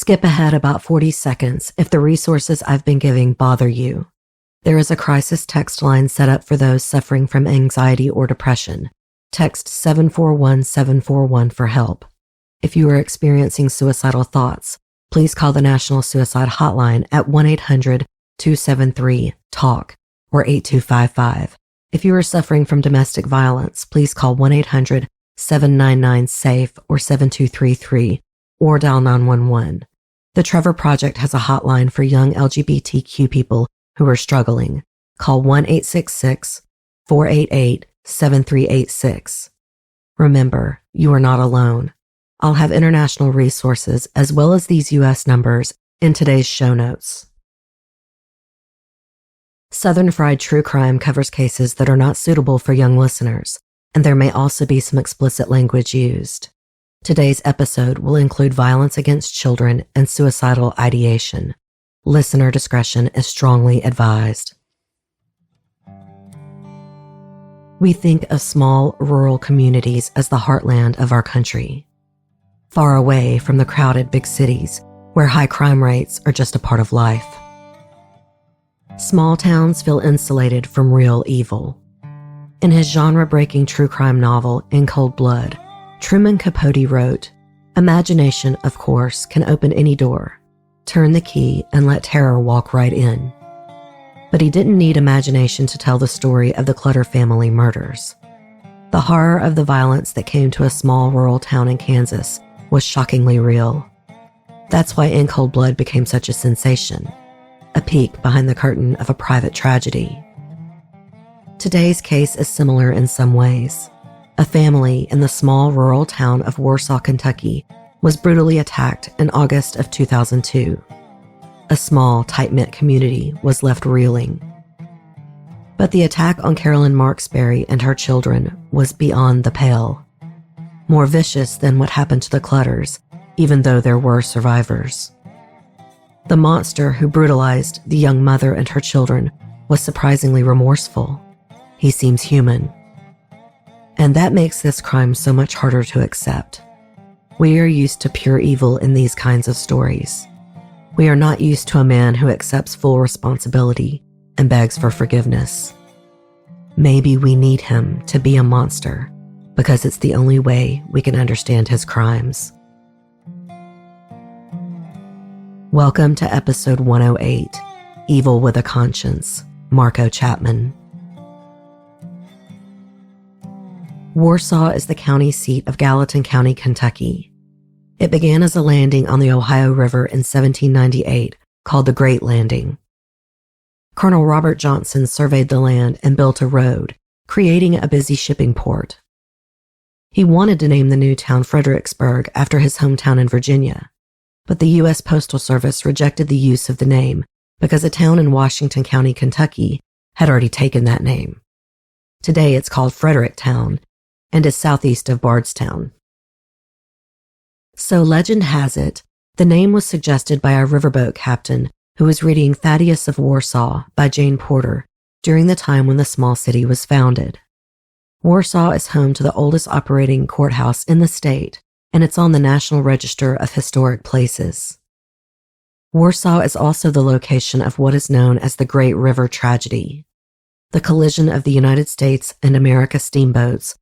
Skip ahead about 40 seconds if the resources I've been giving bother you. There is a crisis text line set up for those suffering from anxiety or depression. Text 741-741 for help. If you are experiencing suicidal thoughts, please call the National Suicide Hotline at 1-800-273-TALK or 8255. If you are suffering from domestic violence, please call 1-800-799-SAFE or 7233 or dial 911. The Trevor Project has a hotline for young LGBTQ people who are struggling. Call 1-866-488-7386. Remember, you are not alone. I'll have international resources as well as these U.S. numbers in today's show notes. Southern Fried True Crime covers cases that are not suitable for young listeners, and there may also be some explicit language used. Today's episode will include violence against children and suicidal ideation. Listener discretion is strongly advised. We think of small, rural communities as the heartland of our country, far away from the crowded big cities where high crime rates are just a part of life. Small towns feel insulated from real evil. In his genre-breaking true crime novel, In Cold Blood, Truman Capote wrote, "Imagination, of course, can open any door. Turn the key and let terror walk right in." But he didn't need imagination to tell the story of the Clutter family murders. The horror of the violence that came to a small rural town in Kansas was shockingly real. That's why In Cold Blood became such a sensation, a peek behind the curtain of a private tragedy. Today's case is similar in some ways. A family in the small rural town of Warsaw, Kentucky, was brutally attacked in August of 2002. A small, tight-knit community was left reeling. But the attack on Carolyn Marksberry and her children was beyond the pale. More vicious than what happened to the Clutters, even though there were survivors. The monster who brutalized the young mother and her children was surprisingly remorseful. He seems human. And that makes this crime so much harder to accept. We are used to pure evil in these kinds of stories. We are not used to a man who accepts full responsibility and begs for forgiveness. Maybe we need him to be a monster because it's the only way we can understand his crimes. Welcome to episode 108, Evil with a Conscience, Marco Chapman. Warsaw is the county seat of Gallatin County, Kentucky. It began as a landing on the Ohio River in 1798 called the Great Landing. Colonel Robert Johnson surveyed the land and built a road, creating a busy shipping port. He wanted to name the new town Fredericksburg after his hometown in Virginia, but the U.S. Postal Service rejected the use of the name because a town in Washington County, Kentucky, had already taken that name. Today it's called Fredericktown and is southeast of Bardstown. So legend has it, the name was suggested by a riverboat captain who was reading Thaddeus of Warsaw by Jane Porter during the time when the small city was founded. Warsaw is home to the oldest operating courthouse in the state, and it's on the National Register of Historic Places. Warsaw is also the location of what is known as the Great River Tragedy. The collision of the United States and America steamboats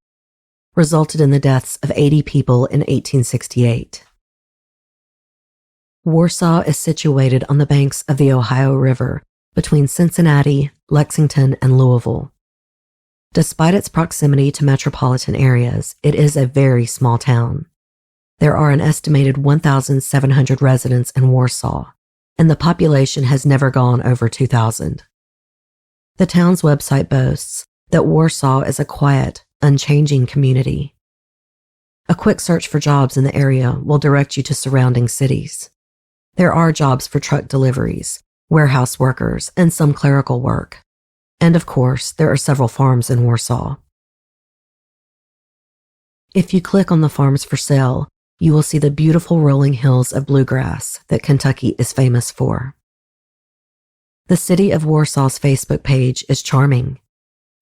resulted in the deaths of 80 people in 1868. Warsaw is situated on the banks of the Ohio River between Cincinnati, Lexington, and Louisville. Despite its proximity to metropolitan areas, it is a very small town. There are an estimated 1,700 residents in Warsaw, and the population has never gone over 2,000. The town's website boasts that Warsaw is a quiet, unchanging community. A quick search for jobs in the area will direct you to surrounding cities. There are jobs for truck deliveries, warehouse workers, and some clerical work. And of course, there are several farms in Warsaw. If you click on the farms for sale, you will see the beautiful rolling hills of bluegrass that Kentucky is famous for. The City of Warsaw's Facebook page is charming.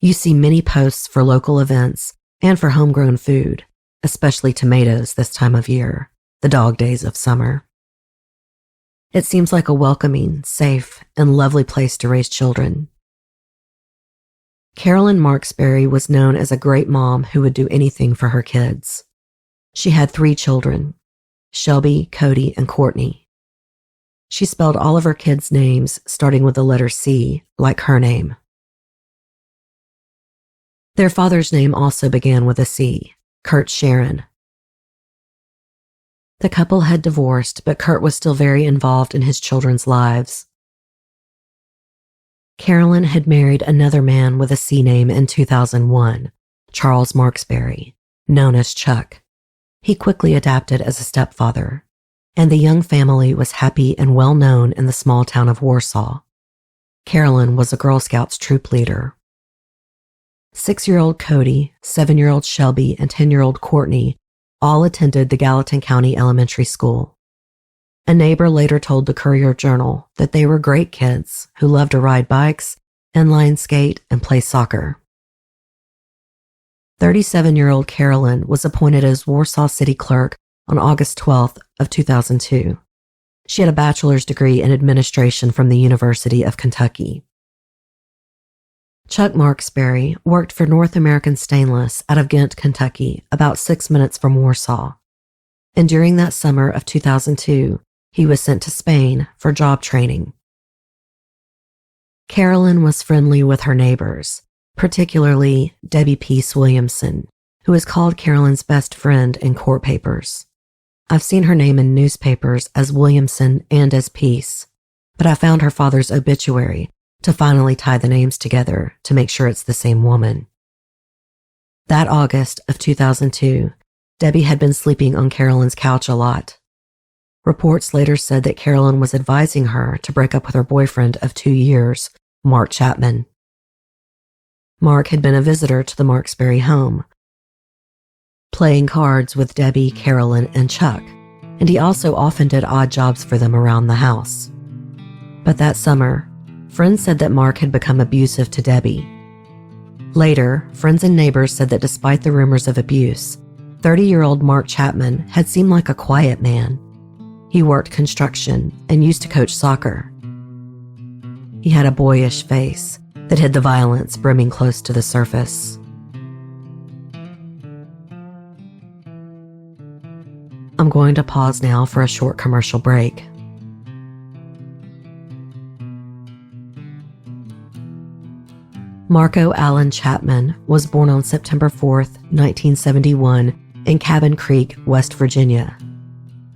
You see many posts for local events and for homegrown food, especially tomatoes this time of year, the dog days of summer. It seems like a welcoming, safe, and lovely place to raise children. Carolyn Marksberry was known as a great mom who would do anything for her kids. She had 3 children, Shelby, Cody, and Courtney. She spelled all of her kids' names starting with the letter C, like her name. Their father's name also began with a C, Kurt Sharon. The couple had divorced, but Kurt was still very involved in his children's lives. Carolyn had married another man with a C name in 2001, Charles Marksberry, known as Chuck. He quickly adapted as a stepfather, and the young family was happy and well known in the small town of Warsaw. Carolyn was a Girl Scouts troop leader. 6-year-old Cody, 7-year-old Shelby, and 10-year-old Courtney all attended the Gallatin County Elementary School. A neighbor later told the Courier-Journal that they were great kids who loved to ride bikes, inline skate, and play soccer. 37-year-old Carolyn was appointed as Warsaw City Clerk on August 12th of 2002. She had a bachelor's degree in administration from the University of Kentucky. Chuck Marksberry worked for North American Stainless out of Ghent, Kentucky, about 6 minutes from Warsaw. And during that summer of 2002, he was sent to Spain for job training. Carolyn was friendly with her neighbors, particularly Debbie Peace Williamson, who is called Carolyn's best friend in court papers. I've seen her name in newspapers as Williamson and as Peace, but I found her father's obituary to finally tie the names together to make sure it's the same woman. That August of 2002, Debbie had been sleeping on Carolyn's couch a lot. Reports later said that Carolyn was advising her to break up with her boyfriend of 2 years, Mark Chapman. Mark had been a visitor to the Marksberry home, playing cards with Debbie, Carolyn, and Chuck, and he also often did odd jobs for them around the house. But that summer, friends said that Mark had become abusive to Debbie. Later, friends and neighbors said that despite the rumors of abuse, 30-year-old Mark Chapman had seemed like a quiet man. He worked construction and used to coach soccer. He had a boyish face that hid the violence brimming close to the surface. I'm going to pause now for a short commercial break. Marco Allen Chapman was born on September 4th, 1971, in Cabin Creek, West Virginia.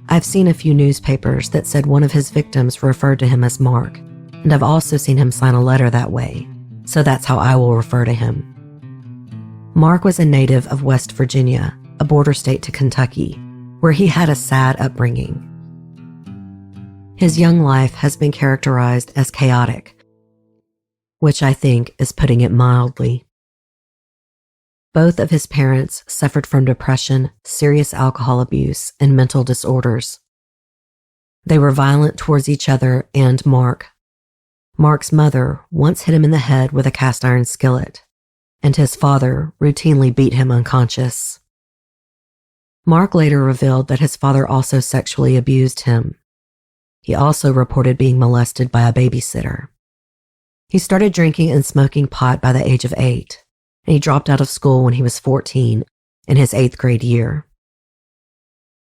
I've seen a few newspapers that said one of his victims referred to him as Mark, and I've also seen him sign a letter that way, so that's how I will refer to him. Mark was a native of West Virginia, a border state to Kentucky, where he had a sad upbringing. His young life has been characterized as chaotic, which I think is putting it mildly. Both of his parents suffered from depression, serious alcohol abuse, and mental disorders. They were violent towards each other and Mark. Mark's mother once hit him in the head with a cast iron skillet, and his father routinely beat him unconscious. Mark later revealed that his father also sexually abused him. He also reported being molested by a babysitter. He started drinking and smoking pot by the age of 8, and he dropped out of school when he was 14 in his 8th grade year.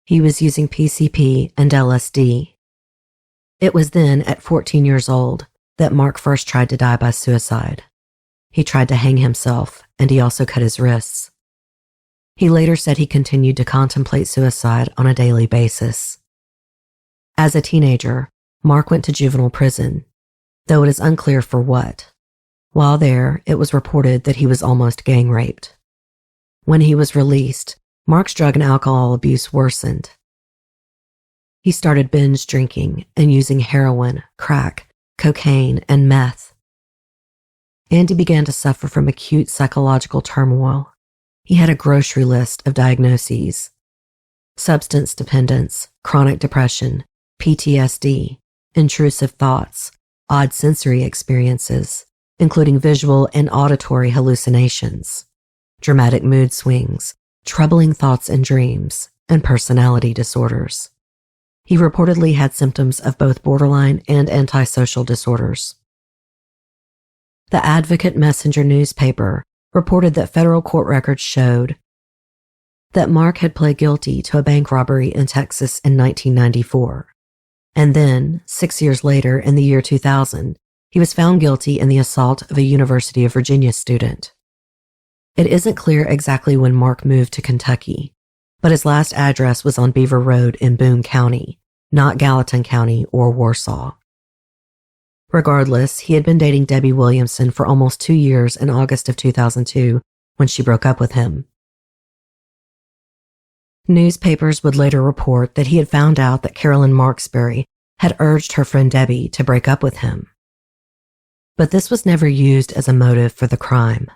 He was using PCP and LSD. It was then, at 14 years old, that Mark first tried to die by suicide. He tried to hang himself, and he also cut his wrists. He later said he continued to contemplate suicide on a daily basis. As a teenager, Mark went to juvenile prison, though it is unclear for what. While there, it was reported that he was almost gang raped. When he was released, Mark's drug and alcohol abuse worsened. He started binge drinking and using heroin, crack, cocaine, and meth. And he began to suffer from acute psychological turmoil. He had a grocery list of diagnoses: substance dependence, chronic depression, PTSD, intrusive thoughts, odd sensory experiences, including visual and auditory hallucinations, dramatic mood swings, troubling thoughts and dreams, and personality disorders. He reportedly had symptoms of both borderline and antisocial disorders. The Advocate Messenger newspaper reported that federal court records showed that Mark had pled guilty to a bank robbery in Texas in 1994. And then, 6 years later, in the year 2000, he was found guilty in the assault of a University of Virginia student. It isn't clear exactly when Mark moved to Kentucky, but his last address was on Beaver Road in Boone County, not Gallatin County or Warsaw. Regardless, he had been dating Debbie Williamson for almost 2 years in August of 2002 when she broke up with him. Newspapers would later report that he had found out that Carolyn Marksberry had urged her friend Debbie to break up with him. But this was never used as a motive for the crime.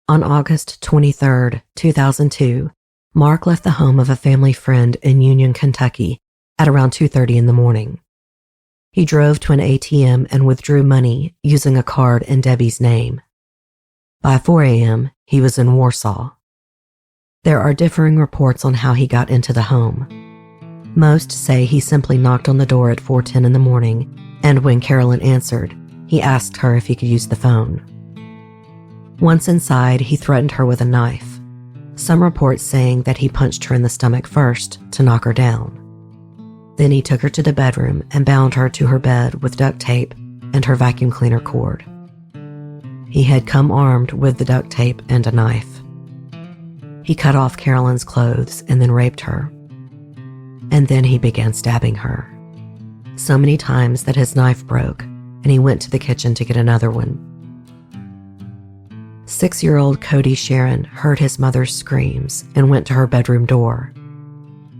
On August 23, 2002, Mark left the home of a family friend in Union, Kentucky at around 2:30 in the morning. He drove to an ATM and withdrew money using a card in Debbie's name. By 4 a.m., he was in Warsaw. There are differing reports on how he got into the home. Most say he simply knocked on the door at 4:10 in the morning, and when Carolyn answered, he asked her if he could use the phone. Once inside, he threatened her with a knife, some reports saying that he punched her in the stomach first to knock her down. Then he took her to the bedroom and bound her to her bed with duct tape and her vacuum cleaner cord. He had come armed with the duct tape and a knife. He cut off Carolyn's clothes and then raped her. And then he began stabbing her, so many times that his knife broke, and he went to the kitchen to get another one. 6-year-old Cody Sharon heard his mother's screams and went to her bedroom door.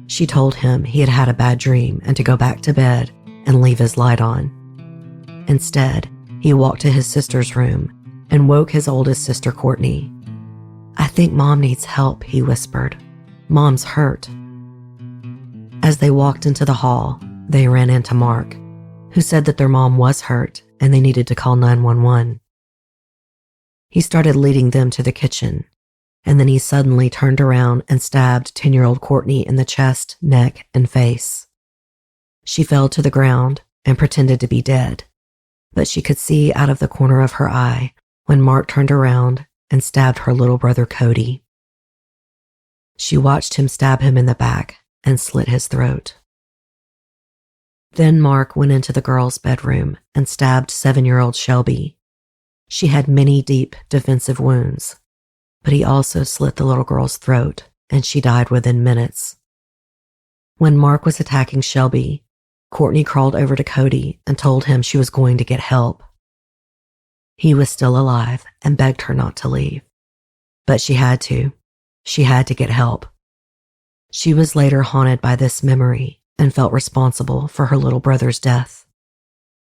She told him he had had a bad dream and to go back to bed and leave his light on. Instead, he walked to his sister's room and woke his oldest sister, Courtney. "I think Mom needs help," he whispered. "Mom's hurt." As they walked into the hall, they ran into Mark, who said that their mom was hurt and they needed to call 911. He started leading them to the kitchen, and then he suddenly turned around and stabbed 10-year-old Courtney in the chest, neck, and face. She fell to the ground and pretended to be dead, but she could see out of the corner of her eye when Mark turned around and stabbed her little brother Cody. She watched him stab him in the back and slit his throat. Then Mark went into the girl's bedroom and stabbed 7-year-old Shelby. She had many deep defensive wounds, but he also slit the little girl's throat and she died within minutes. When Mark was attacking Shelby, Courtney crawled over to Cody and told him she was going to get help. He was still alive and begged her not to leave. But she had to. She had to get help. She was later haunted by this memory and felt responsible for her little brother's death.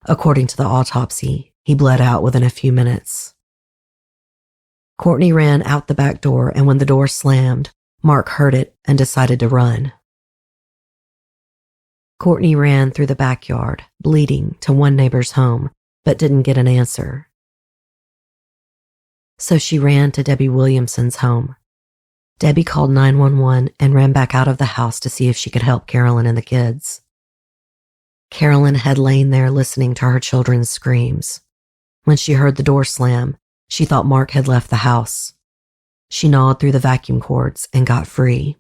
According to the autopsy, he bled out within a few minutes. Courtney ran out the back door, and when the door slammed, Mark heard it and decided to run. Courtney ran through the backyard, bleeding, to one neighbor's home, but didn't get an answer. So she ran to Debbie Williamson's home. Debbie called 911 and ran back out of the house to see if she could help Carolyn and the kids. Carolyn had lain there listening to her children's screams. When she heard the door slam, she thought Mark had left the house. She gnawed through the vacuum cords and got free.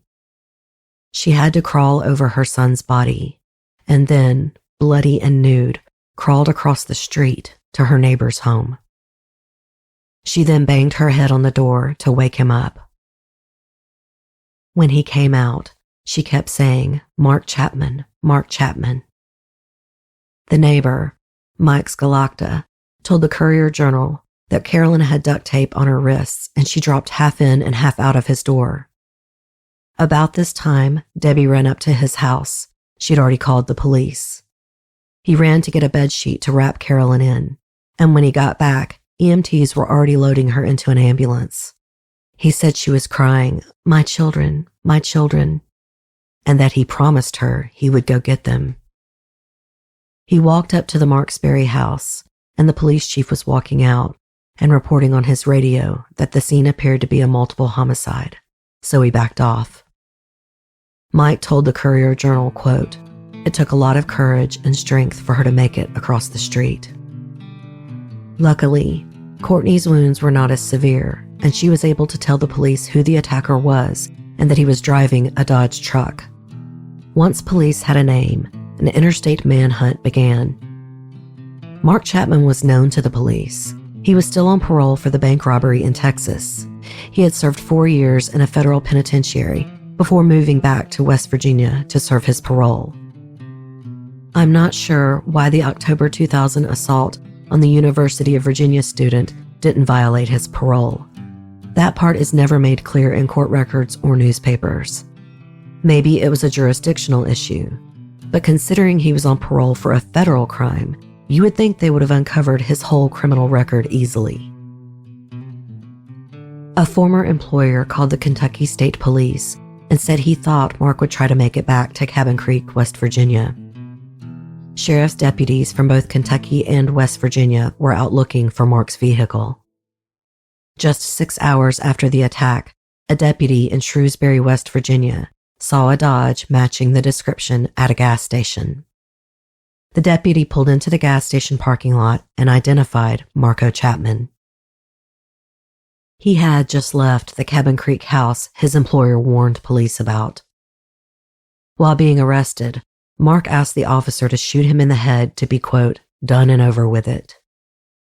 She had to crawl over her son's body, and then, bloody and nude, crawled across the street to her neighbor's home. She then banged her head on the door to wake him up. When he came out, she kept saying, "Mark Chapman, Mark Chapman." The neighbor, Mike Scalacta, told the Courier-Journal that Carolyn had duct tape on her wrists and she dropped half in and half out of his door. About this time, Debbie ran up to his house. She'd already called the police. He ran to get a bedsheet to wrap Carolyn in, and when he got back, EMTs were already loading her into an ambulance. He said she was crying, my children," and that he promised her he would go get them. He walked up to the Marksberry house, and the police chief was walking out and reporting on his radio that the scene appeared to be a multiple homicide, so he backed off. Mike told the Courier-Journal, quote, "It took a lot of courage and strength for her to make it across the street." Luckily, Courtney's wounds were not as severe, and she was able to tell the police who the attacker was and that he was driving a Dodge truck. Once police had a name, an interstate manhunt began. Mark Chapman was known to the police. He was still on parole for the bank robbery in Texas. He had served 4 years in a federal penitentiary before moving back to West Virginia to serve his parole. I'm not sure why the October 2000 assault on the University of Virginia student didn't violate his parole. That part is never made clear in court records or newspapers. Maybe it was a jurisdictional issue, but considering he was on parole for a federal crime, you would think they would have uncovered his whole criminal record easily. A former employer called the Kentucky State Police and said he thought Mark would try to make it back to Cabin Creek, West Virginia. Sheriff's deputies from both Kentucky and West Virginia were out looking for Mark's vehicle. Just 6 hours after the attack, a deputy in Shrewsbury, West Virginia, saw a Dodge matching the description at a gas station. The deputy pulled into the gas station parking lot and identified Marco Chapman. He had just left the Cabin Creek house his employer warned police about. While being arrested, Mark asked the officer to shoot him in the head to be, quote, "done and over with it."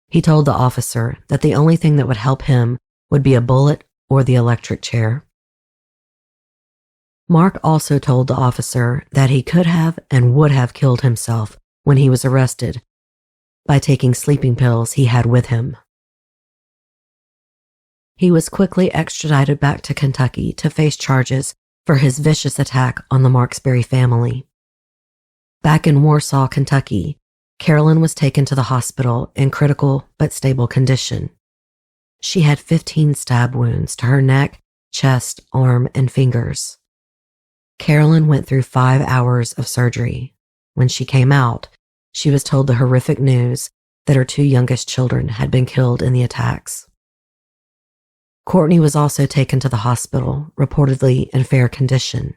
He told the officer that the only thing that would help him would be a bullet or the electric chair. Mark also told the officer that he could have and would have killed himself when he was arrested by taking sleeping pills he had with him. He was quickly extradited back to Kentucky to face charges for his vicious attack on the Marksberry family. Back in Warsaw, Kentucky, Carolyn was taken to the hospital in critical but stable condition. She had 15 stab wounds to her neck, chest, arm, and fingers. Carolyn went through 5 hours of surgery. When she came out, she was told the horrific news that her 2 youngest children had been killed in the attacks. Courtney was also taken to the hospital, reportedly in fair condition.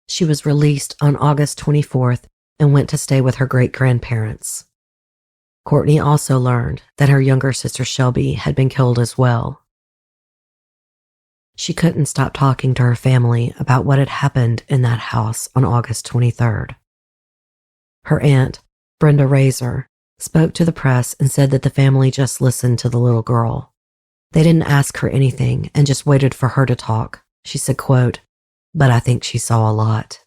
She was released on August 24th and went to stay with her great-grandparents. Courtney also learned that her younger sister Shelby had been killed as well. She couldn't stop talking to her family about what had happened in that house on August 23rd. Her aunt, Brenda Razor, spoke to the press and said that the family just listened to the little girl. They didn't ask her anything and just waited for her to talk. She said, quote, "But I think she saw a lot."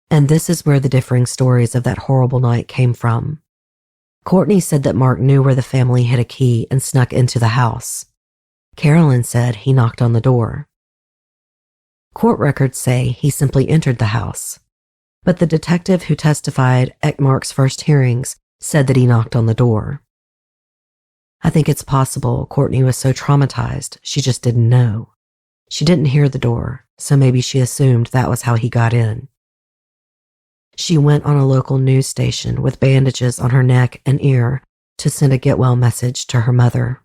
And this is where the differing stories of that horrible night came from. Courtney said that Mark knew where the family hid a key and snuck into the house. Carolyn said he knocked on the door. Court records say he simply entered the house, but the detective who testified at Mark's first hearings said that he knocked on the door. I think it's possible Courtney was so traumatized she just didn't know. She didn't hear the door, so maybe she assumed that was how he got in. She went on a local news station with bandages on her neck and ear to send a get well message to her mother.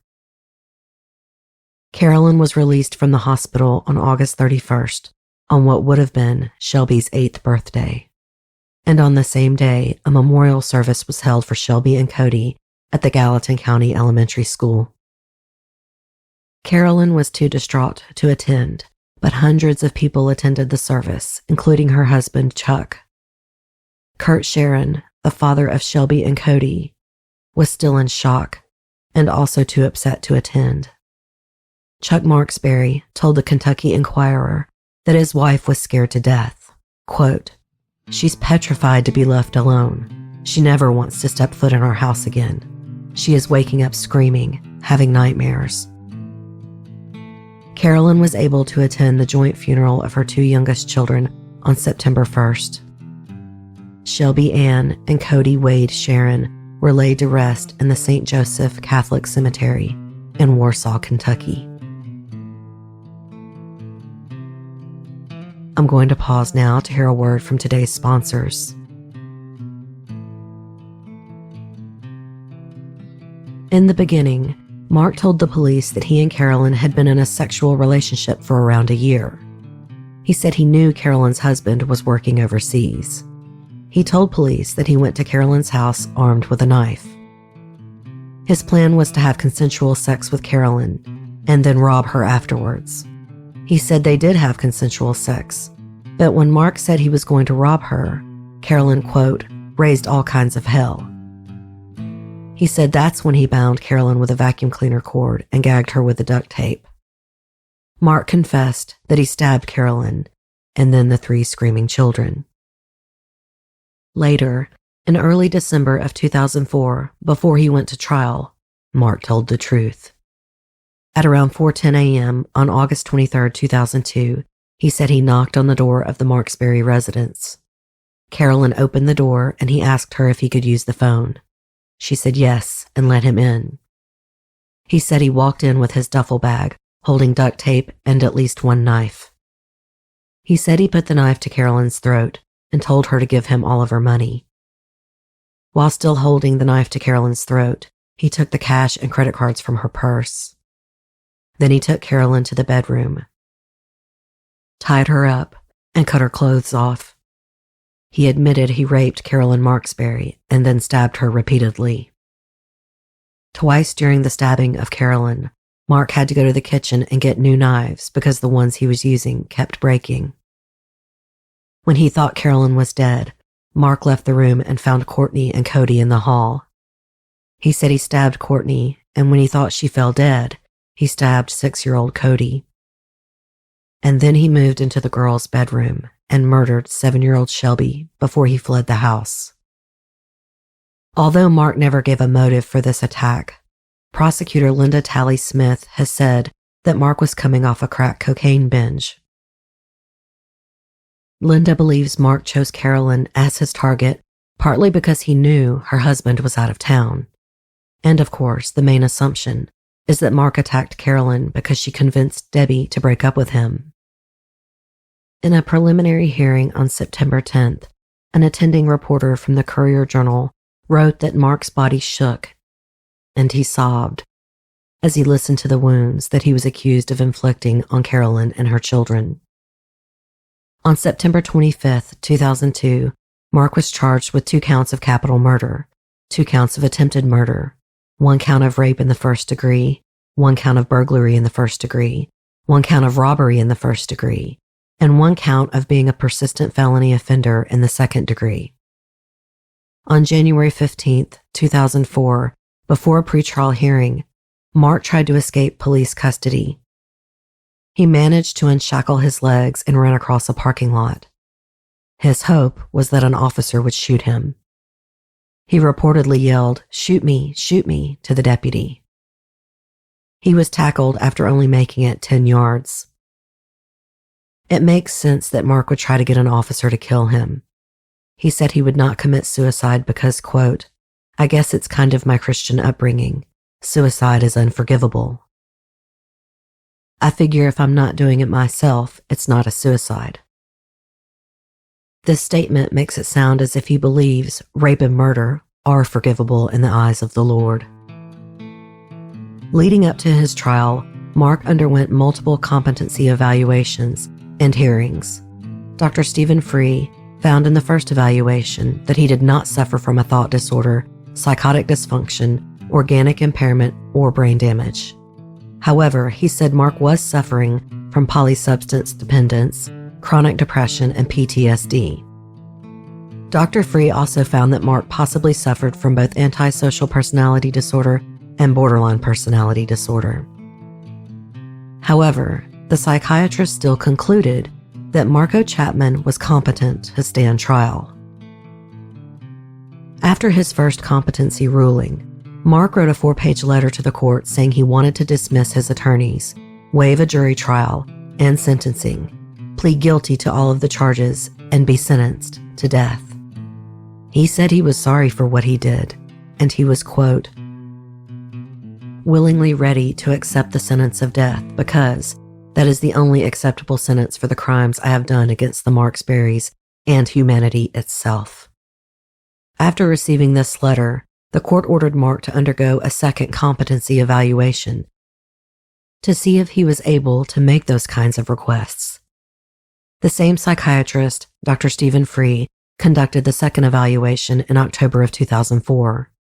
Carolyn was released from the hospital on August 31st, on what would have been Shelby's 8th birthday. And on the same day, a memorial service was held for Shelby and Cody at the Gallatin County Elementary School. Carolyn was too distraught to attend, but hundreds of people attended the service, including her husband, Chuck. Kurt Sharon, the father of Shelby and Cody, was still in shock and also too upset to attend. Chuck Marksberry told the Kentucky Enquirer that his wife was scared to death. Quote, "She's petrified to be left alone. She never wants to step foot in our house again. She is waking up screaming, having nightmares." Carolyn was able to attend the joint funeral of her 2 youngest children on September 1st. Shelby Ann and Cody Wade Sharon were laid to rest in the St. Joseph Catholic Cemetery in Warsaw, Kentucky. I'm going to pause now to hear a word from today's sponsors. In the beginning, Mark told the police that he and Carolyn had been in a sexual relationship for around a year. He said he knew Carolyn's husband was working overseas. He told police that he went to Carolyn's house armed with a knife. His plan was to have consensual sex with Carolyn and then rob her afterwards. He said they did have consensual sex, but when Mark said he was going to rob her, Carolyn, quote, raised all kinds of hell. He said that's when he bound Carolyn with a vacuum cleaner cord and gagged her with the duct tape. Mark confessed that he stabbed Carolyn and then the 3 screaming children. Later, in early December of 2004, before he went to trial, Mark told the truth. At around 4:10 a.m. on August 23, 2002, he said he knocked on the door of the Marksberry residence. Carolyn opened the door and he asked her if he could use the phone. She said yes and let him in. He said he walked in with his duffel bag, holding duct tape and at least 1 knife. He said he put the knife to Carolyn's throat and told her to give him all of her money. While still holding the knife to Carolyn's throat, he took the cash and credit cards from her purse. Then he took Carolyn to the bedroom, tied her up, and cut her clothes off. He admitted he raped Carolyn Marksberry and then stabbed her repeatedly. Twice during the stabbing of Carolyn, Mark had to go to the kitchen and get new knives because the ones he was using kept breaking. When he thought Carolyn was dead, Mark left the room and found Courtney and Cody in the hall. He said he stabbed Courtney, and when he thought she fell dead, he stabbed 6-year-old Cody. And then he moved into the girls' bedroom and murdered 7-year-old Shelby before he fled the house. Although Mark never gave a motive for this attack, prosecutor Linda Talley Smith has said that Mark was coming off a crack cocaine binge. Linda believes Mark chose Carolyn as his target partly because he knew her husband was out of town. And of course, the main assumption is that Mark attacked Carolyn because she convinced Debbie to break up with him. In a preliminary hearing on September 10th, an attending reporter from the Courier-Journal wrote that Mark's body shook and he sobbed as he listened to the wounds that he was accused of inflicting on Carolyn and her children. On September 25th, 2002, Mark was charged with 2 counts of capital murder, 2 counts of attempted murder, 1 count of rape in the first degree, 1 count of burglary in the first degree, 1 count of robbery in the first degree, and 1 count of being a persistent felony offender in the second degree. On January 15, 2004, before a pretrial hearing, Mark tried to escape police custody. He managed to unshackle his legs and ran across a parking lot. His hope was that an officer would shoot him. He reportedly yelled, shoot me," to the deputy. He was tackled after only making it 10 yards. It makes sense that Mark would try to get an officer to kill him. He said he would not commit suicide because, quote, I guess it's kind of my Christian upbringing. Suicide is unforgivable. I figure if I'm not doing it myself, it's not a suicide. This statement makes it sound as if he believes rape and murder are forgivable in the eyes of the Lord. Leading up to his trial, Mark underwent multiple competency evaluations and hearings. Dr. Stephen Free found in the first evaluation that he did not suffer from a thought disorder, psychotic dysfunction, organic impairment, or brain damage. However, he said Mark was suffering from polysubstance dependence, chronic depression, and PTSD. Dr. Free also found that Mark possibly suffered from both antisocial personality disorder and borderline personality disorder. However, the psychiatrist still concluded that Marco Chapman was competent to stand trial. After his first competency ruling, Mark wrote a 4-page letter to the court saying he wanted to dismiss his attorneys, waive a jury trial and sentencing, plead guilty to all of the charges, and be sentenced to death. He said he was sorry for what he did, and he was, quote, willingly ready to accept the sentence of death because that is the only acceptable sentence for the crimes I have done against the Marksberrys and humanity itself. After receiving this letter, the court ordered Mark to undergo a second competency evaluation to see if he was able to make those kinds of requests. The same psychiatrist, Dr. Stephen Free, conducted the second evaluation in October of 2004.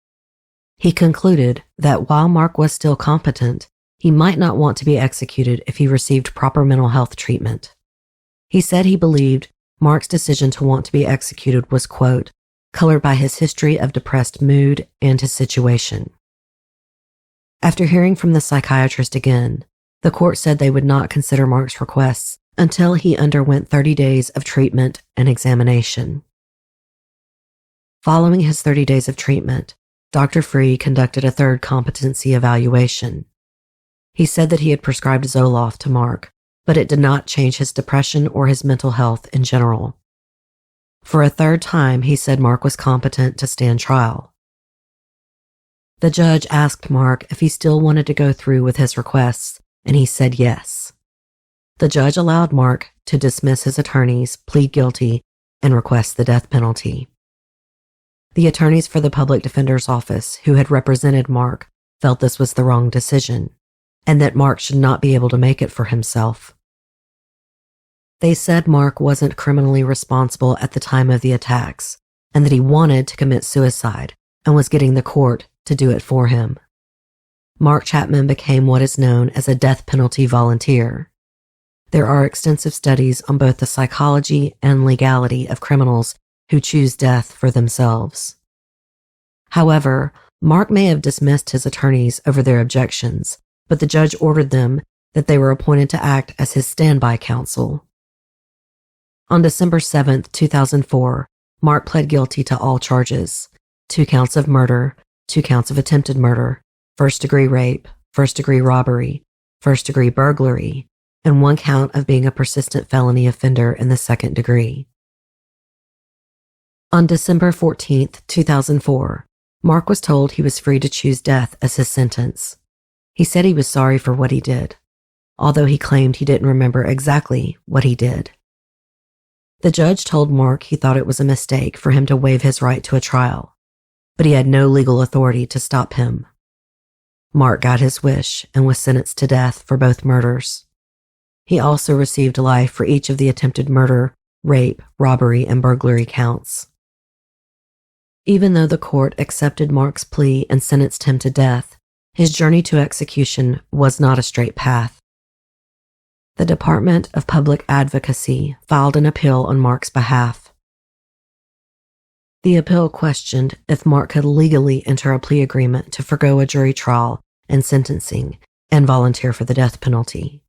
He concluded that while Mark was still competent, he might not want to be executed if he received proper mental health treatment. He said he believed Mark's decision to want to be executed was, quote, colored by his history of depressed mood and his situation. After hearing from the psychiatrist again, the court said they would not consider Mark's requests until he underwent 30 days of treatment and examination. Following his 30 days of treatment, Dr. Free conducted a third competency evaluation. He said that he had prescribed Zoloft to Mark, but it did not change his depression or his mental health in general. For a third time, he said Mark was competent to stand trial. The judge asked Mark if he still wanted to go through with his requests, and he said yes. The judge allowed Mark to dismiss his attorneys, plead guilty, and request the death penalty. The attorneys for the public defender's office who had represented Mark felt this was the wrong decision, and that Mark should not be able to make it for himself. They said Mark wasn't criminally responsible at the time of the attacks, and that he wanted to commit suicide and was getting the court to do it for him. Mark Chapman became what is known as a death penalty volunteer. There are extensive studies on both the psychology and legality of criminals who choose death for themselves. However, Mark may have dismissed his attorneys over their objections, but the judge ordered them that they were appointed to act as his standby counsel. On December 7, 2004, Mark pled guilty to all charges: 2 counts of murder, 2 counts of attempted murder, first-degree rape, first-degree robbery, first-degree burglary, and 1 count of being a persistent felony offender in the second degree. On December 14, 2004, Mark was told he was free to choose death as his sentence. He said he was sorry for what he did, although he claimed he didn't remember exactly what he did. The judge told Mark he thought it was a mistake for him to waive his right to a trial, but he had no legal authority to stop him. Mark got his wish and was sentenced to death for both murders. He also received life for each of the attempted murder, rape, robbery, and burglary counts. Even though the court accepted Mark's plea and sentenced him to death, his journey to execution was not a straight path. The Department of Public Advocacy filed an appeal on Mark's behalf. The appeal questioned if Mark could legally enter a plea agreement to forgo a jury trial and sentencing and volunteer for the death penalty.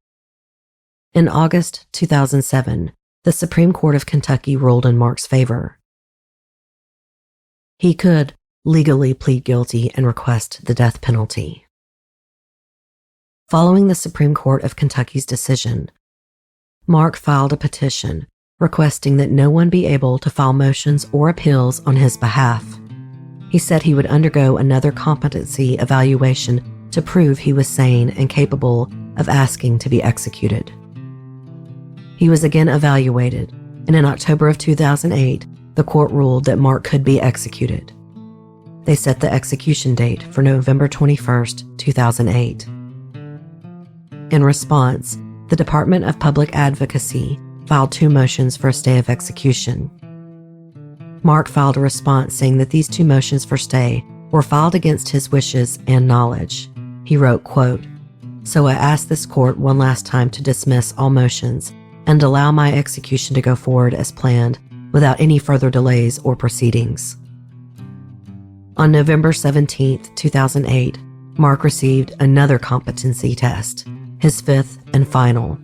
In August 2007, the Supreme Court of Kentucky ruled in Mark's favor. He could legally plead guilty and request the death penalty. Following the Supreme Court of Kentucky's decision, Mark filed a petition requesting that no one be able to file motions or appeals on his behalf. He said he would undergo another competency evaluation to prove he was sane and capable of asking to be executed. He was again evaluated, and in October of 2008, the court ruled that Mark could be executed. They set the execution date for November 21, 2008. In response, the Department of Public Advocacy filed 2 motions for a stay of execution. Mark filed a response saying that these 2 motions for stay were filed against his wishes and knowledge. He wrote, quote, "So I ask this court one last time to dismiss all motions and allow my execution to go forward as planned without any further delays or proceedings." On November 17, 2008, Mark received another competency test, his 5th and final.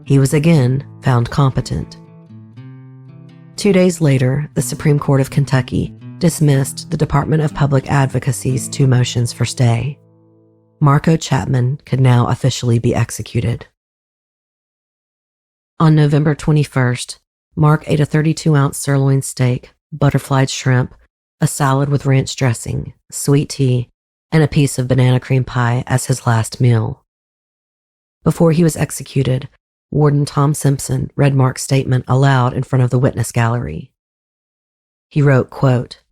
He was again found competent. 2 days later, the Supreme Court of Kentucky dismissed the Department of Public Advocacy's 2 motions for stay. Marco Chapman could now officially be executed. On November 21st, Mark ate a 32-ounce sirloin steak, butterflied shrimp, a salad with ranch dressing, sweet tea, and a piece of banana cream pie as his last meal. Before he was executed, Warden Tom Simpson read Mark's statement aloud in front of the witness gallery. He wrote, quote,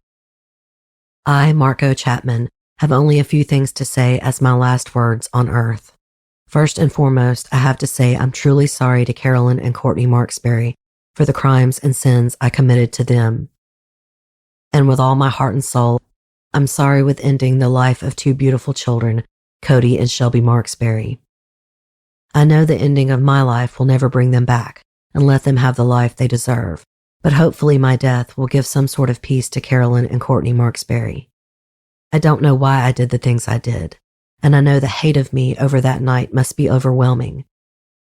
"I, Marco Chapman, have only a few things to say as my last words on earth. First and foremost, I have to say I'm truly sorry to Carolyn and Courtney Marksberry for the crimes and sins I committed to them. And with all my heart and soul, I'm sorry with ending the life of two beautiful children, Cody and Shelby Marksberry. I know the ending of my life will never bring them back and let them have the life they deserve, but hopefully my death will give some sort of peace to Carolyn and Courtney Marksberry. I don't know why I did the things I did, and I know the hate of me over that night must be overwhelming.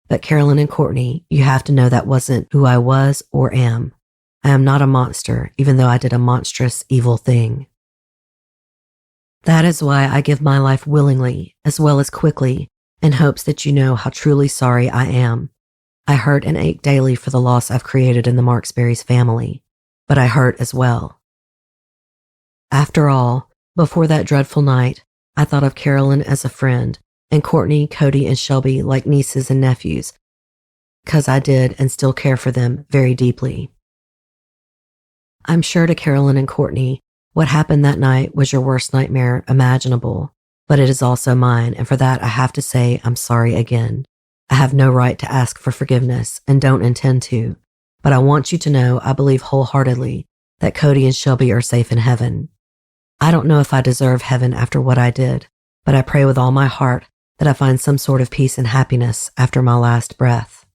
But Carolyn and Courtney, you have to know that wasn't who I was or am. I am not a monster, even though I did a monstrous, evil thing. That is why I give my life willingly, as well as quickly, in hopes that you know how truly sorry I am. I hurt and ache daily for the loss I've created in the Marksberry's family, but I hurt as well. After all, before that dreadful night, I thought of Carolyn as a friend, and Courtney, Cody, and Shelby like nieces and nephews, 'cause I did and still care for them very deeply. I'm sure to Carolyn and Courtney, what happened that night was your worst nightmare imaginable, but it is also mine, and for that I have to say I'm sorry again. I have no right to ask for forgiveness and don't intend to, but I want you to know I believe wholeheartedly that Cody and Shelby are safe in heaven. I don't know if I deserve heaven after what I did, but I pray with all my heart that I find some sort of peace and happiness after my last breath.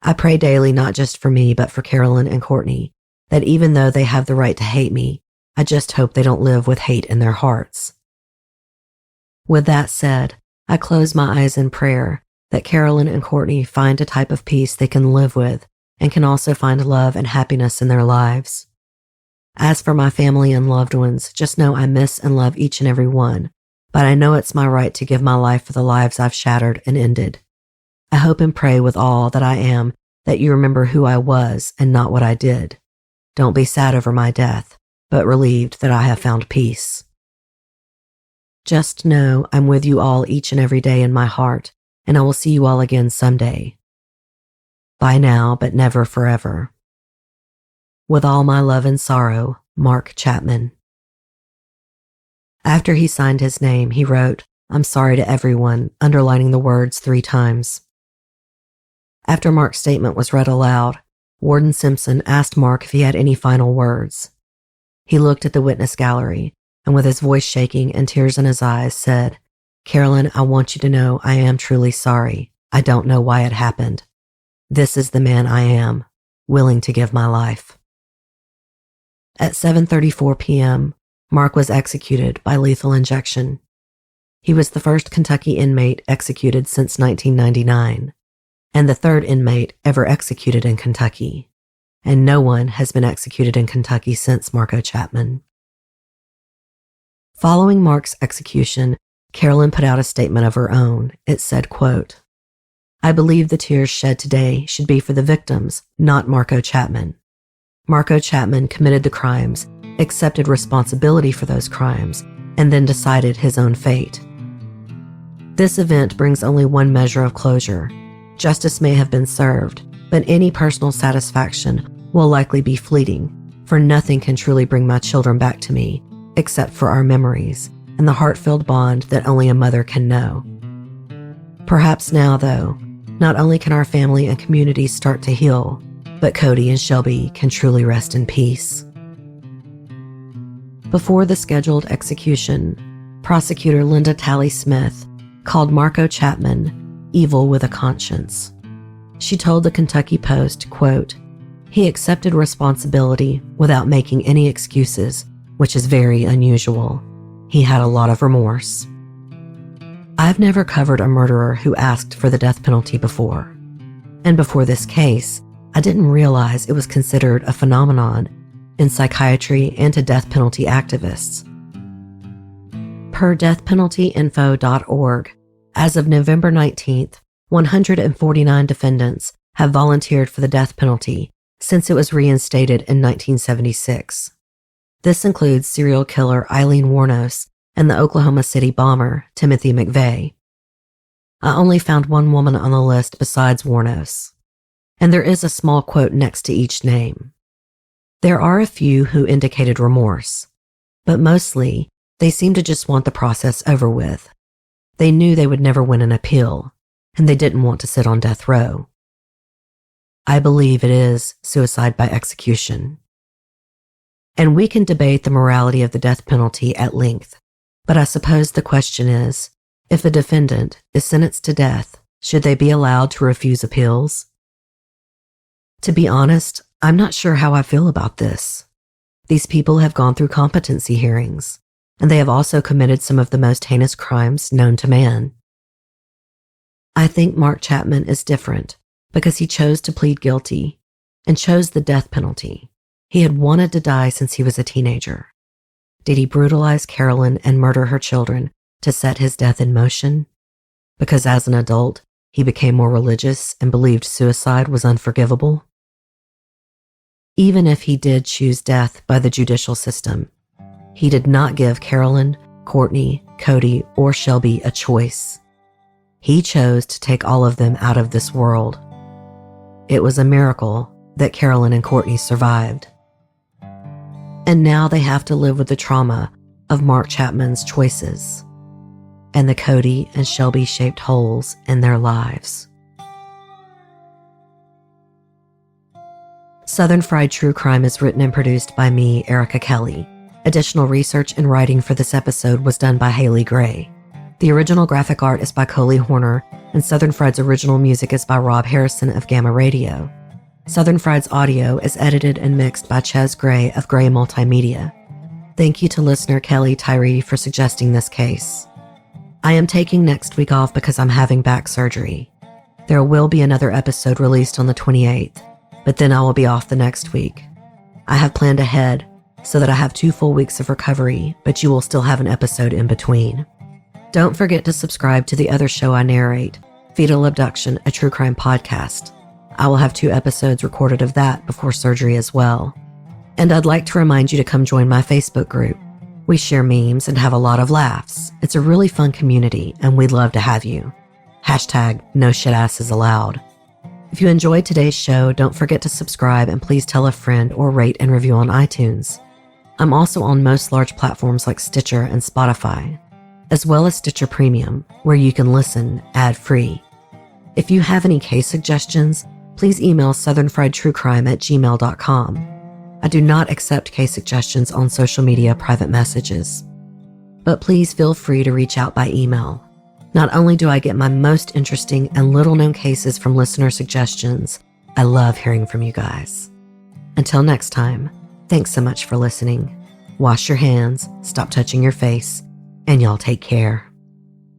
I pray daily not just for me but for Carolyn and Courtney, that even though they have the right to hate me, I just hope they don't live with hate in their hearts. With that said, I close my eyes in prayer that Carolyn and Courtney find a type of peace they can live with and can also find love and happiness in their lives. As for my family and loved ones, just know I miss and love each and every one, but I know it's my right to give my life for the lives I've shattered and ended. I hope and pray with all that I am that you remember who I was and not what I did. Don't be sad over my death, but relieved that I have found peace. Just know I'm with you all each and every day in my heart, and I will see you all again someday. Bye now, but never forever. With all my love and sorrow, Mark Chapman. After he signed his name, he wrote, "I'm sorry to everyone," underlining the words 3 times. After Mark's statement was read aloud, Warden Simpson asked Mark if he had any final words. He looked at the witness gallery, and with his voice shaking and tears in his eyes, said, "Carolyn, I want you to know I am truly sorry. I don't know why it happened. This is the man I am, willing to give my life." At 7:34 p.m., Mark was executed by lethal injection. He was the first Kentucky inmate executed since 1999, and the 3rd inmate ever executed in Kentucky. And no one has been executed in Kentucky since Marco Chapman. Following Mark's execution, Carolyn put out a statement of her own. It said, quote, "I believe the tears shed today should be for the victims, not Marco Chapman. Marco Chapman committed the crimes, accepted responsibility for those crimes, and then decided his own fate. This event brings only one measure of closure. Justice may have been served, but any personal satisfaction will likely be fleeting, for nothing can truly bring my children back to me, except for our memories and the heart-filled bond that only a mother can know. Perhaps now, though, not only can our family and community start to heal, but Cody and Shelby can truly rest in peace." Before the scheduled execution, prosecutor Linda Talley Smith called Marco Chapman evil with a conscience. She told the Kentucky Post, quote, "He accepted responsibility without making any excuses, which is very unusual. He had a lot of remorse." I've never covered a murderer who asked for the death penalty before. And before this case, I didn't realize it was considered a phenomenon in psychiatry and to death penalty activists. Per deathpenaltyinfo.org, as of November 19th, 149 defendants have volunteered for the death penalty since it was reinstated in 1976. This includes serial killer Eileen Wuornos and the Oklahoma City bomber Timothy McVeigh. I only found one woman on the list besides Wuornos, and there is a small quote next to each name. There are a few who indicated remorse, but mostly they seem to just want the process over with. They knew they would never win an appeal, and they didn't want to sit on death row. I believe it is suicide by execution. And we can debate the morality of the death penalty at length, but I suppose the question is, if a defendant is sentenced to death, should they be allowed to refuse appeals? To be honest, I'm not sure how I feel about this. These people have gone through competency hearings, and they have also committed some of the most heinous crimes known to man. I think Mark Chapman is different because he chose to plead guilty and chose the death penalty. He had wanted to die since he was a teenager. Did he brutalize Carolyn and murder her children to set his death in motion? Because as an adult, he became more religious and believed suicide was unforgivable? Even if he did choose death by the judicial system, he did not give Carolyn, Courtney, Cody, or Shelby a choice. He chose to take all of them out of this world. It was a miracle that Carolyn and Courtney survived. And now they have to live with the trauma of Mark Chapman's choices and the Cody and Shelby-shaped holes in their lives. Southern Fried True Crime is written and produced by me, Erica Kelley. Additional research and writing for this episode was done by Haley Gray. The original graphic art is by Coley Horner, and Southern Fried's original music is by Rob Harrison of Gamma Radio. Southern Fried's audio is edited and mixed by Ches Gray of Gray Multimedia. Thank you to listener Kelly Tyree for suggesting this case. I am taking next week off because I'm having back surgery. There will be another episode released on the 28th, but then I will be off the next week. I have planned ahead so that I have 2 full weeks of recovery, but you will still have an episode in between. Don't forget to subscribe to the other show I narrate, Fetal Abduction, a true crime podcast. I will have 2 episodes recorded of that before surgery as well. And I'd like to remind you to come join my Facebook group. We share memes and have a lot of laughs. It's a really fun community, and we'd love to have you. #NoShitAssesAllowed. If you enjoyed today's show, don't forget to subscribe and please tell a friend or rate and review on iTunes. I'm also on most large platforms like Stitcher and Spotify, as well as Stitcher Premium, where you can listen ad-free. If you have any case suggestions, please email southernfriedtruecrime@gmail.com. I do not accept case suggestions on social media private messages, but please feel free to reach out by email. Not only do I get my most interesting and little-known cases from listener suggestions, I love hearing from you guys. Until next time, thanks so much for listening. Wash your hands, stop touching your face, and y'all take care.